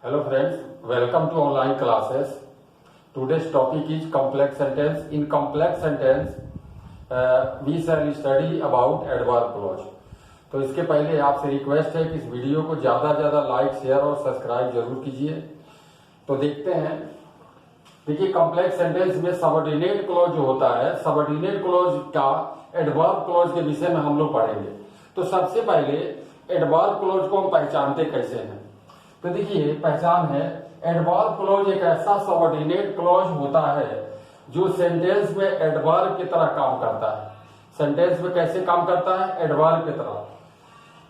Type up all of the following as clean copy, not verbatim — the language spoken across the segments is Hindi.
Hello friends, welcome to online classes. Today's topic is complex sentence. In complex sentence, we shall study about adverb clause. तो इसके पहले आपसे रिक्वेस्ट है कि इस वीडियो को ज्यादा से ज्यादा लाइक, शेयर और सब्सक्राइब जरूर कीजिए। तो देखते हैं। देखिए, कॉम्प्लेक्स सेंटेंस में सबऑर्डिनेट क्लॉज जो होता है, सबऑर्डिनेट क्लॉज का एडवर्ब क्लॉज के विषय में हम लोग पढ़ेंगे। तो सबसे पहले एडवर्ब क्लॉज को हम पहचानते कैसे हैं। तो देखिए, पहचान है, एडवर्ब क्लॉज एक ऐसा सबऑर्डिनेट क्लॉज होता है जो सेंटेंस में एडवर्ब की तरह काम करता है। सेंटेंस में कैसे काम करता है? एडवर्ब की तरह।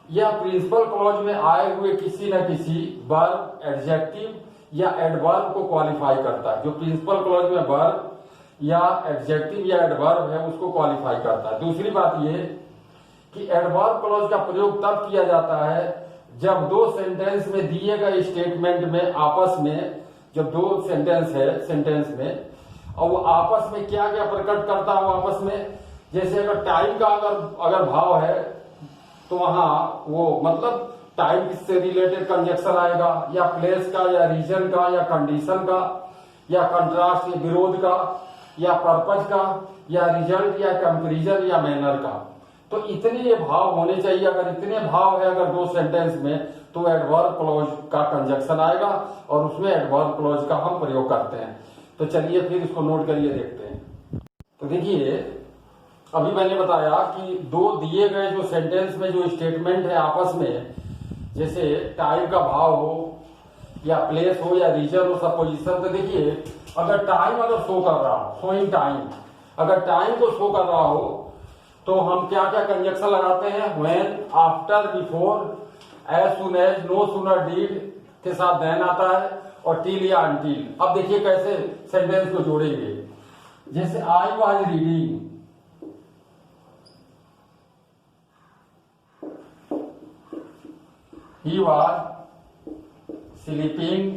यह प्रिंसिपल क्लॉज में आए हुए किसी न किसी वर्ब, एडजेक्टिव या एडवर्ब को क्वालिफाई करता है। जो प्रिंसिपल क्लॉज में वर्ब या एडजेक्टिव या एडवर्ब है उसको क्वालिफाई करता है। दूसरी बात यह कि एडवर्ब क्लॉज का प्रयोग तब किया जाता है जब दो सेंटेंस में दिए गए स्टेटमेंट में आपस में, जब दो सेंटेंस है सेंटेंस में और वो आपस में क्या क्या प्रकट करता है आपस में। जैसे अगर टाइम का अगर भाव है तो वहां वो मतलब टाइम से रिलेटेड कंजक्शन आएगा, या प्लेस का, या रीजन का, या कंडीशन का, या कंट्रास्ट या विरोध का, या पर्पज का, या रिजल्ट, या कंपेरिजन, या मैनर का। तो इतने ये भाव होने चाहिए। अगर इतने भाव है अगर दो सेंटेंस में तो एडवर्ब क्लॉज का कंजक्शन आएगा और उसमें एडवर्ब क्लॉज का हम प्रयोग करते हैं। तो चलिए फिर इसको नोट करिए, देखते हैं। तो देखिए, अभी मैंने बताया कि दो दिए गए जो सेंटेंस में जो स्टेटमेंट है आपस में, जैसे टाइम का भाव हो या प्लेस हो या रीजन हो, सपोजिशन। तो देखिए, अगर टाइम अगर शो कर रहा हो, शोइंग टाइम, अगर टाइम को शो कर रहा हो तो हम क्या क्या कंजक्शन लगाते हैं? When, after, before, as soon as, no sooner did के साथ देन आता है, और टिल या अनटिल। अब देखिए कैसे सेंटेंस को जोड़ेंगे। जैसे I was reading, he was sleeping,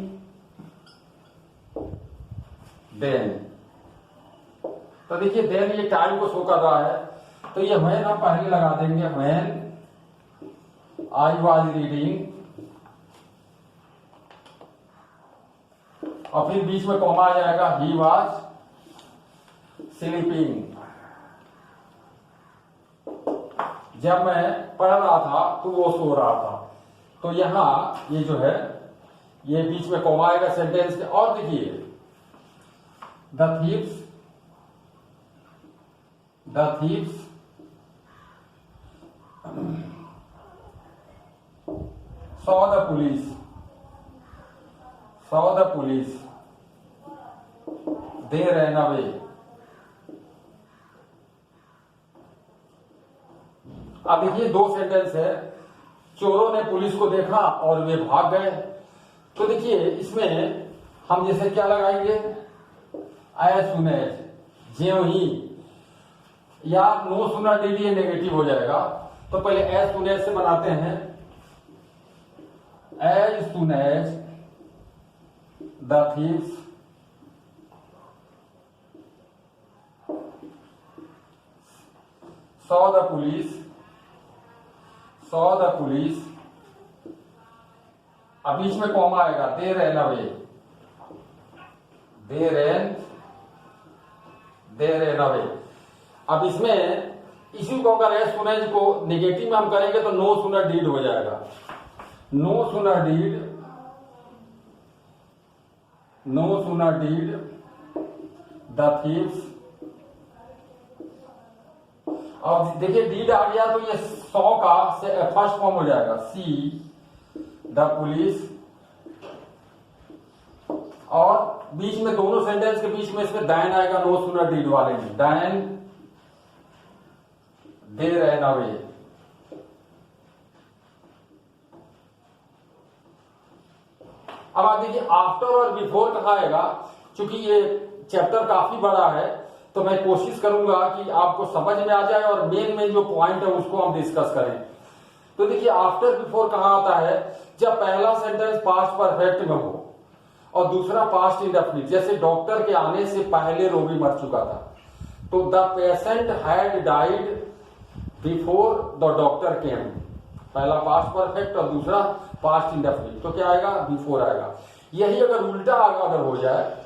then. तो देखिए, देन ये टाइम को शो कर रहा है, तो ये व्हेन हम पहले लगा देंगे। व्हेन आई वाज रीडिंग, और फिर बीच में कॉमा आ जाएगा, ही वाज स्लीपिंग। जब मैं पढ़ रहा था तो वो सो रहा था। तो यहां ये जो है ये बीच में कॉमा आएगा सेंटेंस के। और देखिए, the thieves saw the police, they ran away। अब देखिए, दो सेंटेंस है। चोरों ने पुलिस को देखा और वे भाग गए। तो देखिए, इसमें हम जैसे क्या लगाएंगे? एज सुन एज, ज्यों ही, या नो सुनर डीड, ये नेगेटिव हो जाएगा। तो पहले एज सुन एज से बनाते हैं। As soon as the thieves saw the police, अब बीच में कॉमा आएगा, they ran away, they ran away। अब इसमें इसी को अगर एज सुन एज को नेगेटिव में हम करेंगे तो नो सुनर डीड हो जाएगा। No sooner did the thieves. अब देखिए, डीड आ गया तो ये 100 का से फर्स्ट फॉर्म हो जाएगा, सी द पुलिस। और बीच में दोनों सेंटेंस के बीच में इसमें दैन आएगा, नो सुनर डीड वाले में, दैन दे रैन अवे। अब आप देखिए, आफ्टर और बिफोर कहा आएगा। चूंकि ये चैप्टर काफी बड़ा है तो मैं कोशिश करूंगा कि आपको समझ में आ जाए और मेन जो पॉइंट है उसको हम डिस्कस करें। तो देखिए, आफ्टर बिफोर कहा आता है जब पहला सेंटेंस पास्ट परफेक्ट में हो और दूसरा पास्ट इंडेफिनिट। जैसे डॉक्टर के आने से पहले रोगी मर चुका था, तो the patient had died before the doctor केम। पहला पास्ट परफेक्ट और दूसरा पास्ट इंडेफिनिट, तो क्या आएगा, बिफोर आएगा। यही अगर उल्टा अगर हो जाए,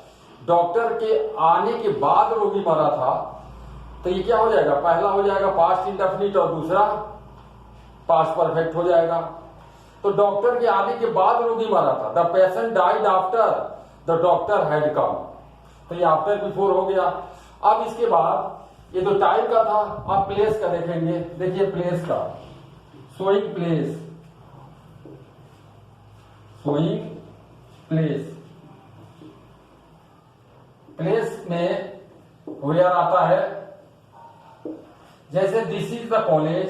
डॉक्टर के आने के बाद रोगी मरा था, तो ये क्या हो जाएगा, पहला हो जाएगा पास्ट इंडेफिनिट और दूसरा पास्ट परफेक्ट हो जाएगा। तो डॉक्टर के आने के बाद रोगी मरा था, the patient died after the doctor had come, तो ये आफ्टर बिफोर हो गया। अब इसके बाद ये तो टाइम का था, अब प्लेस का देखेंगे। देखिए प्लेस का, showing place, showing place, place में वेयर आता है, जैसे this is the college,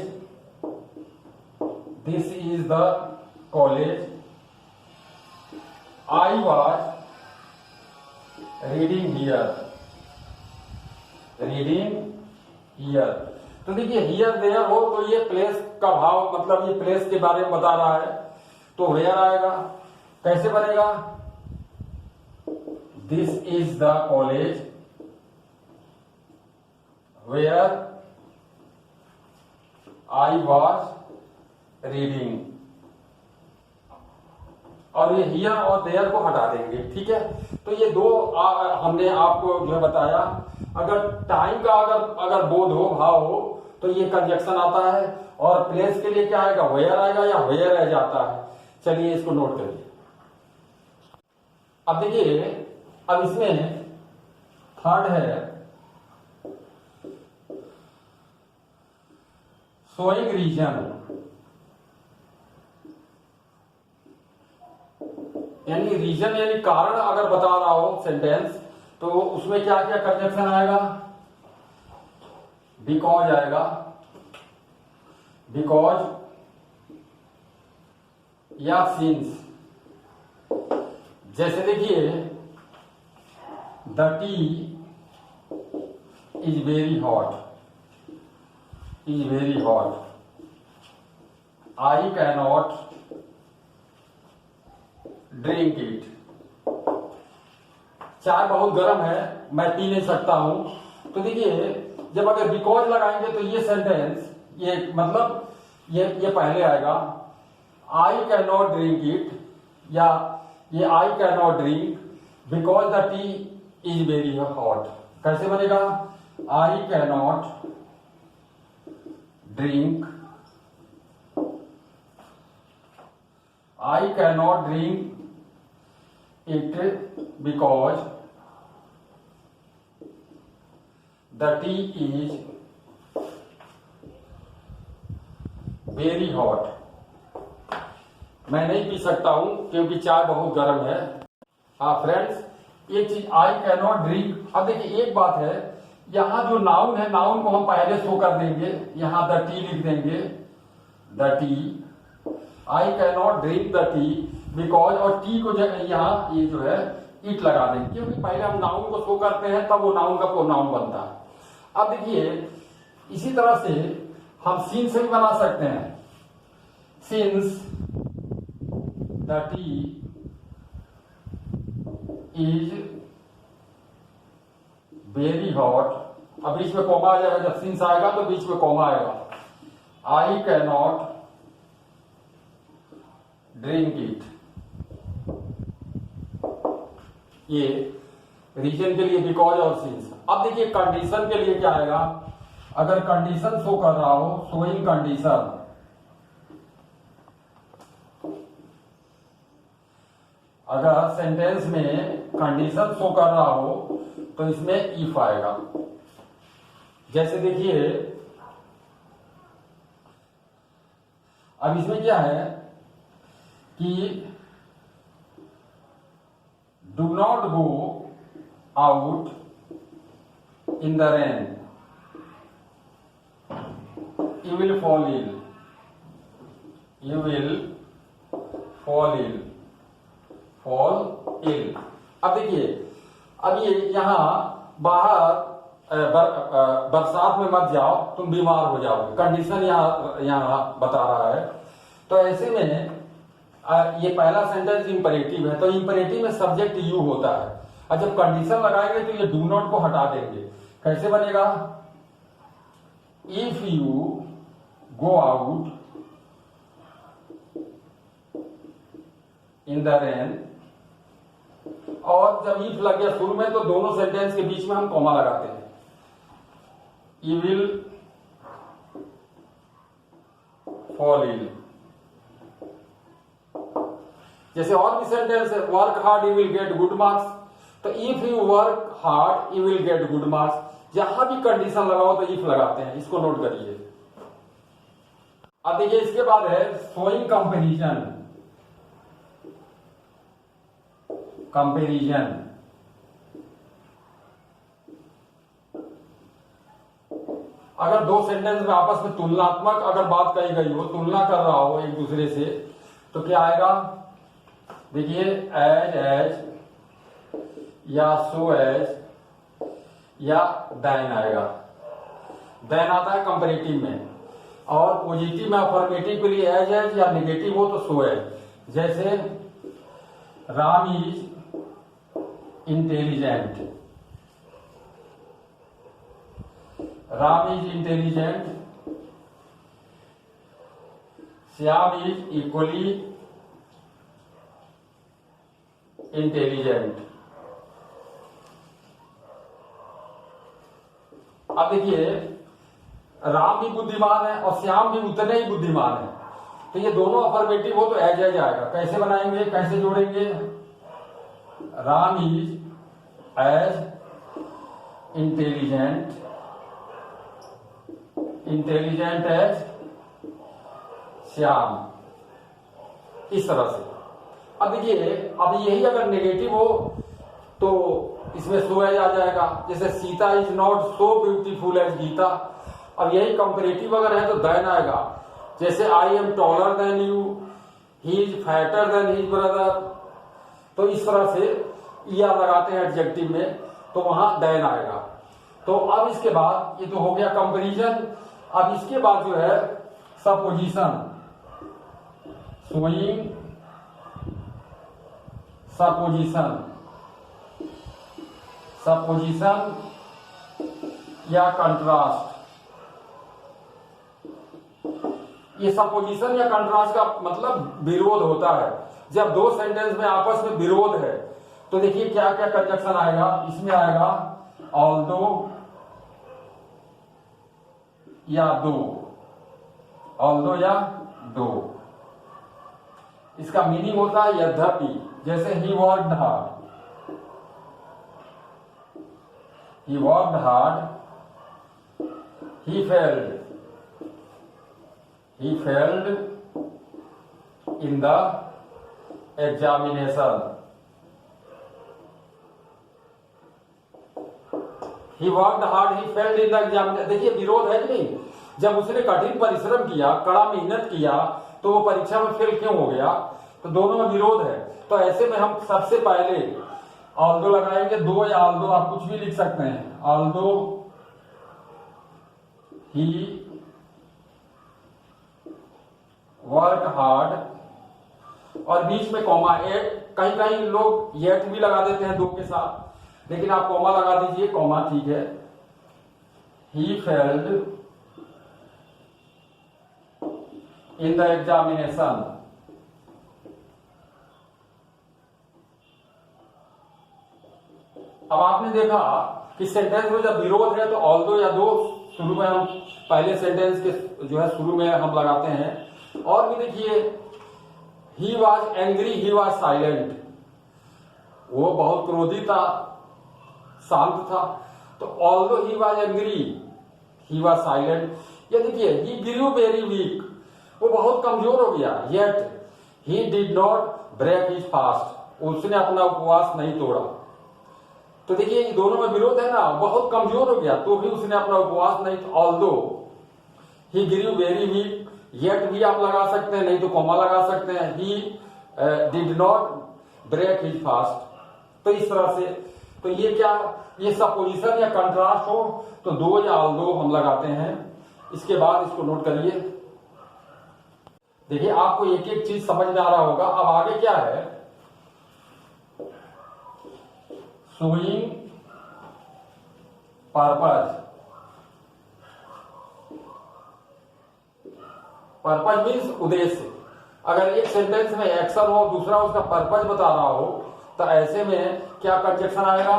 this is the college, I was reading here, reading here. तो देखिए हियर देयर हो तो ये प्लेस का भाव, मतलब ये प्लेस के बारे में बता रहा है, तो वेयर आएगा। कैसे बनेगा, this is the college where I was reading, और ये हियर और देयर को हटा देंगे, ठीक है। तो ये दो हमने आपको जो बताया, अगर टाइम का अगर बोध हो, भाव हो, तो ये कंजक्शन आता है, और प्लेस के लिए क्या आएगा, वेयर आएगा या वेयर रह जाता है। चलिए इसको नोट करिए। अब देखिए, अब इसमें थर्ड है शोइंग रीजन, यानी रीजन यानी कारण अगर बता रहा हो सेंटेंस, तो उसमें क्या क्या कंजक्शन आएगा, बिकॉज आएगा, बिकॉज या सिंस। जैसे देखिए, the T is very hot, is very hot, I cannot drink it, चाय बहुत गर्म है, मैं पी नहीं सकता हूं। तो देखिए, जब अगर बिकॉज लगाएंगे तो ये सेंटेंस, ये मतलब ये पहले आएगा, I can not drink it, या ये I can not drink because the T is very hot. कैसे बनेगा, I can not drink, I can not drink it because the tea is very hot, मैं नहीं पी सकता हूं क्योंकि चाय बहुत गर्म है। हाँ फ्रेंड्स, एक चीज आई कैन नॉट ड्रिंक। अब देखिए एक बात है, यहां जो नाउन है, नाउन को हम पहले शो कर देंगे, यहां द टी लिख देंगे, the T, I can not drink the T because, और टी को यहाँ ये जो है इट लगा देंगे, क्योंकि पहले हम नाउन को शो करते हैं, तब वो नाउन का प्रोनाउन बनता है। अब देखिए इसी तरह से हम सीन से भी बना सकते हैं, since the T is very hot, अब बीच में कॉमा आ जाएगा, जब सिंस आएगा तो बीच में कॉमा आएगा, I can not drink it. ये रीजन के लिए बिकॉज और सिंस। अब देखिए कंडीशन के लिए क्या आएगा, अगर कंडीशन शो कर रहा हो, शोइंग कंडीशन, अगर सेंटेंस में कंडीशन शो कर रहा हो तो इसमें इफ आएगा। जैसे देखिए, अब इसमें क्या है कि do not go out in the rain, you will fall ill, you will fall ill, fall ill। अब देखिए, अब ये यहां बाहर बरसात में मत जाओ, तुम बीमार हो जाओगे, कंडीशन यहाँ बता रहा है। तो ऐसे में ये पहला सेंटेंस इंपरेटिव है, तो इंपरेटिव में सब्जेक्ट यू होता है, और जब कंडीशन लगाएंगे तो ये डू नॉट को हटा देंगे। कैसे बनेगा, if you go out in the rain, और जब इफ लग गया शुरू में तो दोनों सेंटेंस के बीच में हम कॉमा लगाते हैं। He will fall in. जैसे और भी सेंटेंस है, work hard you will get good marks, तो if you work hard you will get good marks. जहां भी कंडीशन लगाओ तो इफ लगाते हैं, इसको नोट करिए। अब देखिए इसके बाद है शोइंग कंपेरिजन। कंपेरिजन, अगर दो सेंटेंस में आपस में तुलनात्मक अगर बात कही गई हो, तुलना कर रहा हो एक दूसरे से, तो क्या आएगा? देखिए एज या सो एज या देन आएगा। देन आता है कंपैरेटिव में, और पॉजिटिव में अफर्मेटिव के लिए एज या नेगेटिव हो तो सो एज। जैसे Ram is intelligent, Ram is intelligent, Shyam is equally intelligent. अब देखिए राम भी बुद्धिमान है और श्याम भी उतने ही बुद्धिमान है, तो ये दोनों अफर्मेटिव हो तो एज आएगा। कैसे बनाएंगे, कैसे जोड़ेंगे? Ram is as intelligent, intelligent as Shyam, इस तरह से। अब देखिए अब यही अगर नेगेटिव हो तो इसमें सो एज आ जाएगा। जैसे Sita is not so beautiful as Gita. अब यही कंपैरेटिव अगर है तो देन आएगा। जैसे I am taller than you, he is fatter than his brother. तो इस तरह से या लगाते हैं एडजेक्टिव में, तो वहां देन आएगा। तो अब इसके बाद ये तो हो गया कंपैरिजन। अब इसके बाद जो है सपोजिशन, शोइंग सपोजिशन, सपोजिशन या कंट्रास्ट। ये सपोजिशन या कंट्रास्ट का मतलब विरोध होता है। जब दो सेंटेंस में आपस में विरोध है तो देखिए क्या क्या कंजक्शन आएगा। इसमें आएगा ऑल्दो या दो, ऑल्दो या दो। इसका मीनिंग होता है यद्यपि। जैसे he worked hard, he worked hard, he failed in the examination, he worked hard, he failed in the examination। देखिए विरोध है कि नहीं? जब उसने कठिन परिश्रम किया, कड़ा मेहनत किया, तो वो परीक्षा में फेल क्यों हो गया? तो दोनों में विरोध है। तो ऐसे में हम सबसे पहले ऑल्दो लगाएंगे, दो या ऑल्दो, आप कुछ भी लिख सकते हैं। ऑल्दो ही वर्क हार्ड, और बीच में कॉमा एट। कहीं कहीं लोग येट भी लगा देते हैं दो के साथ, लेकिन आप कॉमा लगा दीजिए, कॉमा ठीक है। He failed in the examination. अब आपने देखा कि सेंटेंस में जब विरोध है तो ऑल्दो या दो शुरू में हम पहले सेंटेंस के जो है शुरू में हम लगाते हैं। और भी देखिए he was angry, he was silent. वो बहुत क्रोधी था, शांत था। तो although he was angry, he was silent. ये देखिए ही ग्रू वेरी वीक, वो बहुत कमजोर हो गया। Yet he did not break his fast, उसने अपना उपवास नहीं तोड़ा। तो देखिए दोनों में विरोध है ना, बहुत कमजोर हो गया तो भी उसने अपना उपवास नहीं। Although he grew very weak, yet भी आप लगा सकते हैं, नहीं तो कॉमा लगा सकते हैं। He did not break his fast. तो इस तरह से तो ये क्या, ये सपोजिशन या कंट्रास्ट हो तो दो या ऑल्दो हम लगाते हैं। इसके बाद इसको नोट करिए। देखिए आपको एक एक चीज समझ में आ रहा होगा। अब आगे क्या है, शोइंग पर्पज। पर्पज मीन्स उद्देश्य। अगर एक सेंटेंस में एक्शन हो, दूसरा उसका पर्पज बता रहा हो, तो ऐसे में क्या कंजक्शन आएगा?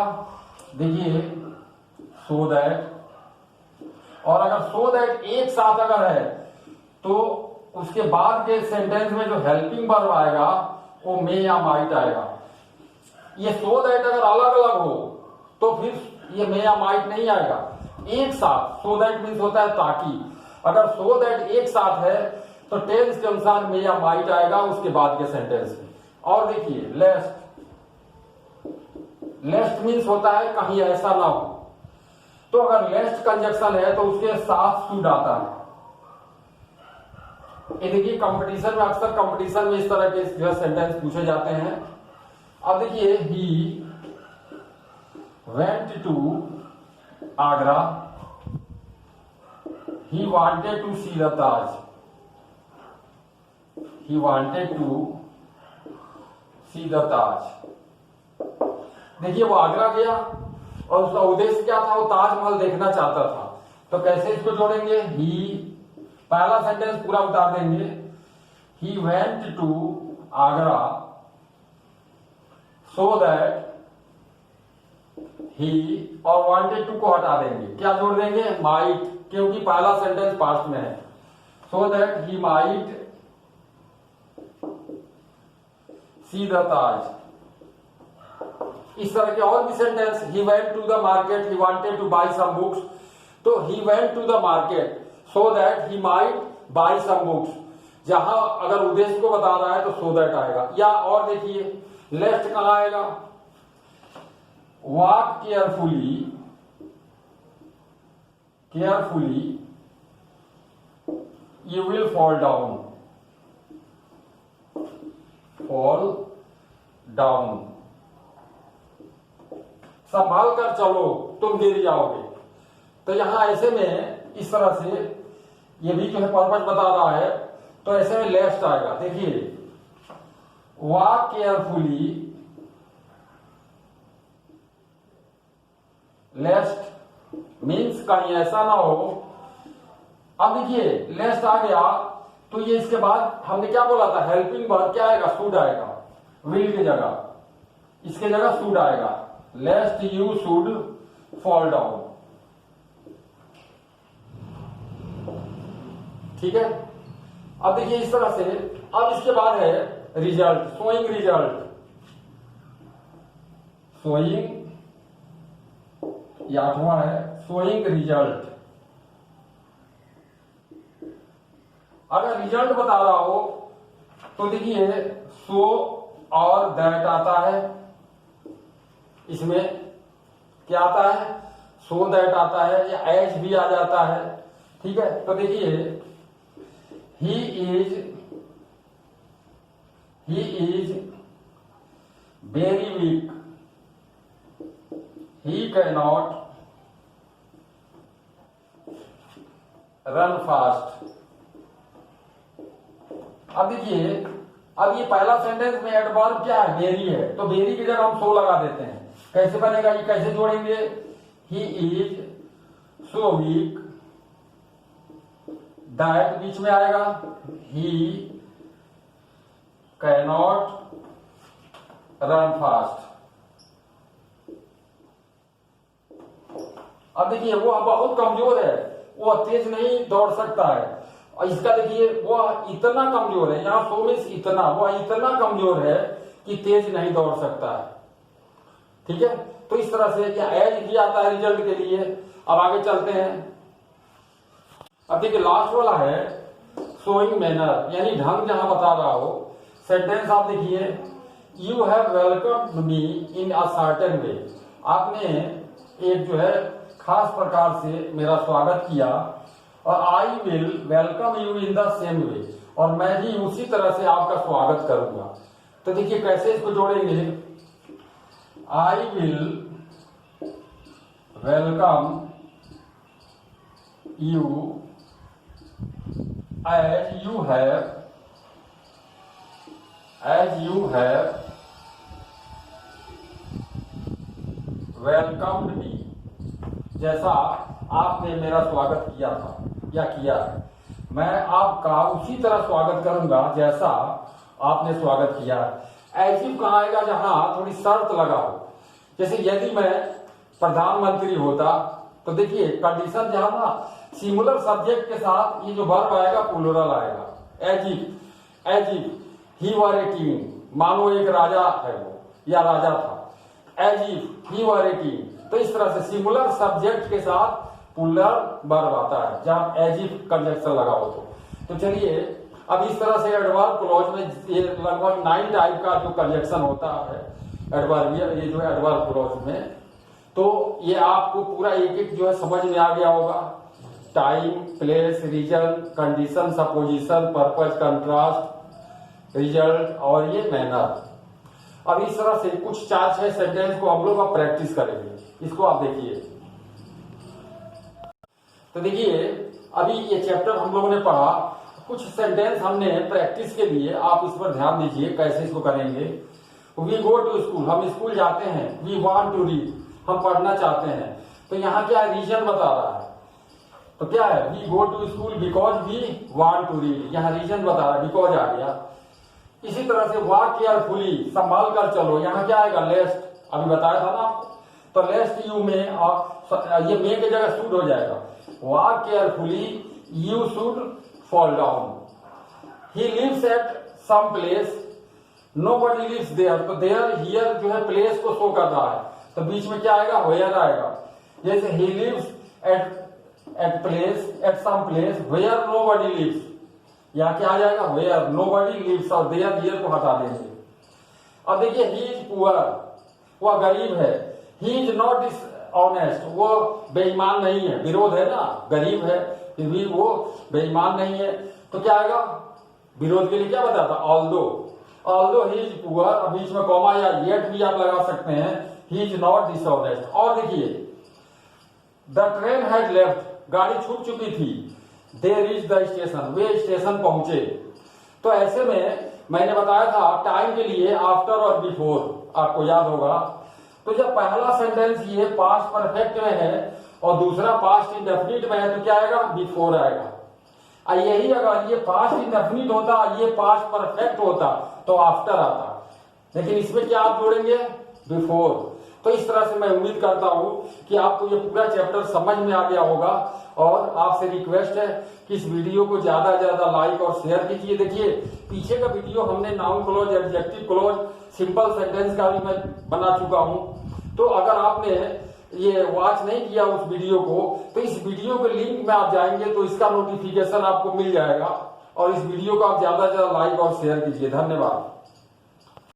देखिए सो दैट, और अगर सो दैट एक साथ अगर है तो उसके बाद के सेंटेंस में जो हेल्पिंग वर्ब आएगा वो मे या माइट आएगा। ये सो दैट अगर अलग अलग हो तो फिर ये मे या माइट नहीं आएगा। एक साथ सो दैट मीन्स होता है ताकि, अगर सो दैट एक साथ है तो टेंस के अनुसार मे या माइट आएगा उसके बाद के सेंटेंस में। और देखिए लेस्ट, लेस्ट मीन्स होता है कहीं ऐसा ना हो, तो अगर लेस्ट कंजक्शन है तो उसके साथ शुड आता है। ये देखिए कंपटीशन में, अक्सर कंपटीशन में इस तरह के जो सेंटेंस पूछे जाते हैं। अब देखिए he went to Agra, he wanted to see the Taj, he wanted to see the Taj. देखिए वो आगरा गया और उसका उद्देश्य क्या था? वो ताजमहल देखना चाहता था। तो कैसे इसको जोड़ेंगे? ही, पहला सेंटेंस पूरा उतार देंगे, he went to Agra so that he, और वांटेड टू को हटा देंगे, क्या जोड़ देंगे? माइट, क्योंकि पहला सेंटेंस पास्ट में है। So that he might see the Taj. इस तरह के और भी sentence, he went to the market, he wanted to buy some books, तो he went to the market so that he might buy some books. जहां अगर उद्देश्य को बता रहा है तो सो दैट आएगा। या और देखिए लेफ्ट कहां आएगा? Walk carefully, carefully you will fall down, fall down, संभाल कर चलो तुम गिर जाओगे। तो यहां ऐसे में इस तरह से ये भी जो है पर्पज बता रहा है, तो ऐसे में लेफ्ट आएगा। देखिए वॉक केयरफुली, लेफ्ट मीन्स कहीं ऐसा ना हो। अब देखिए लेफ्ट आ गया तो ये इसके बाद हमने क्या बोला था? हेल्पिंग वर्ब क्या आएगा? शुड आएगा, विल की जगह, इसके जगह शुड आएगा। लेस्ट यू शुड फॉल डाउन, ठीक है। अब देखिए इस तरह से, अब इसके बाद है रिजल्ट, शोइंग रिजल्ट, शोइंग, ये 8वां है, शोइंग रिजल्ट। अगर रिजल्ट बता रहा हो तो देखिए सो और दैट आता है, इसमें क्या आता है? सो दैट आता है, या एज भी आ जाता है, ठीक है। तो देखिए he is very weak, he can not run fast. अब देखिए, अब ये पहला सेंटेंस में एडवर्ब क्या है? वेरी है, तो वेरी की जगह हम सो लगा देते हैं। कैसे बनेगा? ये कैसे जोड़ेंगे? He is so weak, that बीच में आएगा, he can not run fast. अब देखिए वो बहुत कमजोर है, वो तेज नहीं दौड़ सकता है। और इसका देखिए वो इतना कमजोर है, यहां सो मीन्स इतना, वो इतना कमजोर है कि तेज नहीं दौड़ सकता है, ठीक है। तो इस तरह से या एज भी आता है रिजल्ट के लिए। अब आगे चलते हैं। अब देखिए लास्ट वाला है शोइंग मैनर, यानी ढंग जहां बता रहा हो। सेंटेंस आप देखिए, you have welcomed me in a certain way, आपने एक जो है खास प्रकार से मेरा स्वागत किया। और आई will welcome you in the same way, और मैं भी उसी तरह से आपका स्वागत करूंगा। तो देखिए कैसे इसको जोड़ेंगे? I will welcome you as you have welcomed me, जैसा आपने मेरा स्वागत किया था या किया है। मैं आपका उसी तरह स्वागत करूंगा जैसा आपने स्वागत किया। एज इफ कहाँ आएगा जहां थोड़ी शर्त लगा हो। जैसे यदि मैं प्रधानमंत्री होता तो देखिए कंडीशन जहां ना सिंगुलर सब्जेक्ट के साथ ये जो वर्ब आएगा प्लूरल आएगा। As if he were a king, मानो एक राजा है वो या राजा था। As if he were a king, तो इस तरह से सिंगुलर सब्जेक्ट के साथ प्लूरल वर्ब आता है जहां एज इफ कंजक्शन लगा हो तो चलिए अब इस तरह से एडवर्ब क्लॉज में ये लगभग 9 टाइप का जो कंजक्शन होता है एडवर्बियल, ये जो एडवर्ब क्लॉज में, तो ये आपको पूरा एक एक जो है समझ में आ गया होगा। Time, place, reason, condition, supposition, purpose, contrast, result और ये मैनर। अब इस तरह से कुछ 4-6 सेंटेंस को हम लोग अब प्रैक्टिस करेंगे। इसको आप देखिए। तो देखिए अभी ये चैप्टर हम लोगों ने पढ़ा, कुछ सेंटेंस हमने प्रैक्टिस के लिए, आप इस पर ध्यान दीजिए कैसे इसको करेंगे। वी गो टू स्कूल, हम स्कूल जाते हैं। वी वांट टू रीड, हम पढ़ना चाहते हैं। तो यहाँ क्या है, रीजन बता रहा है। तो क्या है, we go to school because we want to read, यहाँ रीजन बता रहा है, बिकॉज आ गया। इसी तरह से वॉक केयरफुली, संभाल कर चलो, यहाँ क्या आएगा, लेस्ट, अभी बताया था ना आपको। तो लेस्ट यू में, ये मे की जगह शुड हो जाएगा। Walk carefully, you should fall down. He lives at some place, nobody lives there, तो देयर हियर जो है प्लेस को शो कर रहा है, तो बीच में क्या आएगा, वेयर आएगा। जैसे he lives at place, at some place where nobody lives, यहाँ क्या आ जाएगा, वेयर नोबडी लिव्स, और देयर हियर को हटा देंगे। अब देखिए ही इज पुअर, वह गरीब है। ही इज नॉट डिसऑनेस्ट, वो बेईमान नहीं है, विरोध है ना, गरीब है फिर भी वो बेईमान नहीं है। तो क्या आएगा, विरोध के लिए क्या बताता, ऑल्दो ही इज पुअर, अब बीच में कॉमा या येट भी आप लगा सकते हैं, ही इज नॉट डिसऑनेस्ट। और देखिए द ट्रेन हैड लेफ्ट, गाड़ी छूट चुकी थी। They reach the station, way station पहुंचे। तो ऐसे में मैंने बताया था टाइम के लिए आफ्टर और बिफोर, आपको याद होगा। तो जब पहला सेंटेंस ये पास्ट परफेक्ट में है और दूसरा पास्ट इंडेफिनिट में है तो क्या आएगा, बिफोर आएगा। यही अगर ये पास्ट इंडेफिनिट होता, ये पास्ट परफेक्ट होता तो आफ्टर आता, लेकिन इसमें क्या आप जोड़ेंगे, बिफोर। तो इस तरह से मैं उम्मीद करता हूं कि आपको ये पूरा चैप्टर समझ में आ गया होगा। और आपसे रिक्वेस्ट है कि इस वीडियो को ज्यादा से ज्यादा लाइक और शेयर कीजिए। देखिए पीछे का वीडियो हमने noun clause, adjective clause, simple sentence का भी मैं बना चुका हूं। तो अगर आपने ये वॉच नहीं किया उस वीडियो को, तो इस वीडियो के लिंक में आप जाएंगे तो इसका नोटिफिकेशन आपको मिल जाएगा। और इस वीडियो को आप ज्यादा से ज्यादा लाइक और शेयर कीजिए। धन्यवाद।